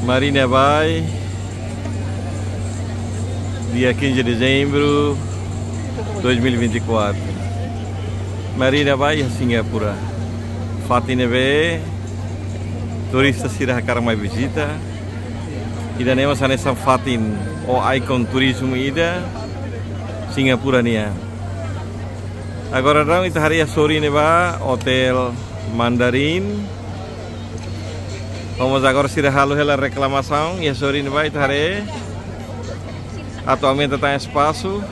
Marina Bay, dia 15 de dezembro 2024. Marina Bay, Singapura. Fatine Bay, turista sirah karma visita. Ida nema sanesa fatin o icon turismo ida Singapura nia. Agora não ita hari sore neba hotel Mandarin. Vamos agora sirah halu hela reclamação e sore neba ita hari atualmente tem espaço.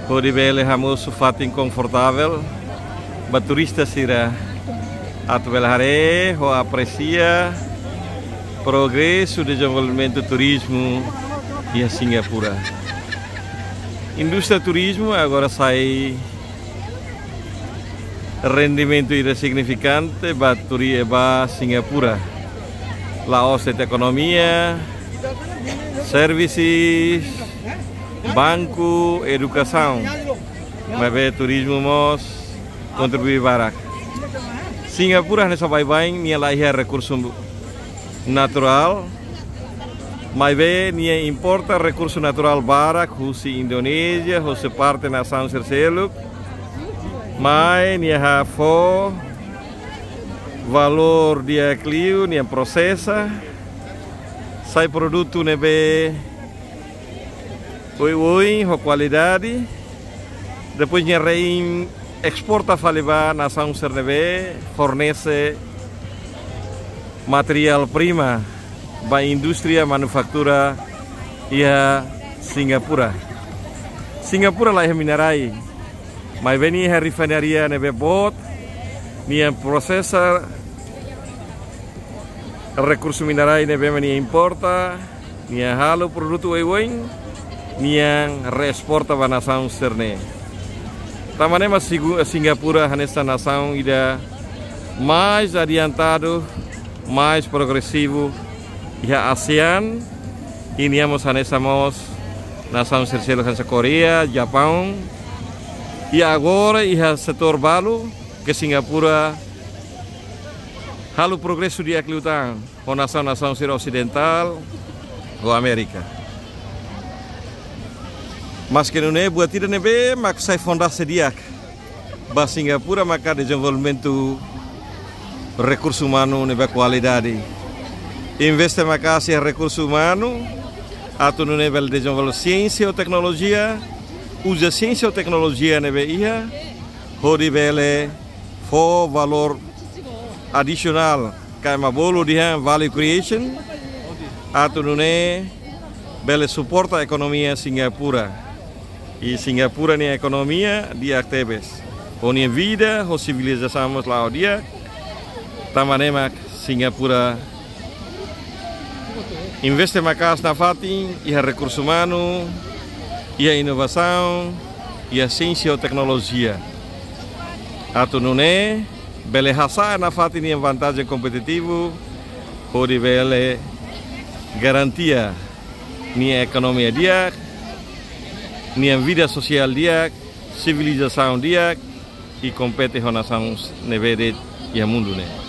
Pode bele hamus fatin confortável. Ba turista sirah atual hari ho aprecia progresso de desenvolvimento do turismo em Singapura. Indústria turismo agora sai rendimento significante para Singapura. Laos de economia, serviços, banco, educação. Mas turismo mos contribui barak. Singapura nessa baik-baik nia lahir recurso natural, mas nia importa recurso natural barak, husi Indonesia, husi parte nação serseluk, mas nia hafo valor dia clio, nia processa, sai produto nebe oi ho qualidade, depois nia rein exporta faliba nação sernebe, fornece material prima ba industria manufaktura ia Singapura. Singapura lah minerai. Mai beni refineria nebe bot nia processa recurso minerai nebe meni importa nia halu produto ewing nia reexporta ba nação serne. Tamane mas Singapura hanessa nação ida mais adiantado, mais progressivo e a ASEAN. Iníamos anexamos nação terceira hansa Coreia, Japão e agora e a setor balu que Singapura halu progresso de akliutan com nação ocidental ou América. Mas que não é buat tidak nebe mak sai fondasi diak ba Singapura maka desenvolvimento recurso humano nebe qualidade. Investe makasih recurso humano atau no nível de desenvolver ciência ou tecnologia, usa ciência ou tecnologia nebe ia, hodi bele for valor adicional kama bolo dia value creation atau no ne bele suporta a economia Singapura. E Singapura ni economia dia actives. Oni vida, ho civilização lá dia. Tamanemak Singapura investe makas na fatin e recurso humano e a inovação e a ciência ou tecnologia. Atu nune bele hasa na fatin e vantagem competitivo pode bele garantia ni economia dia, ni vida social dia, civilização dia e compete com nações nevede e mundo ne.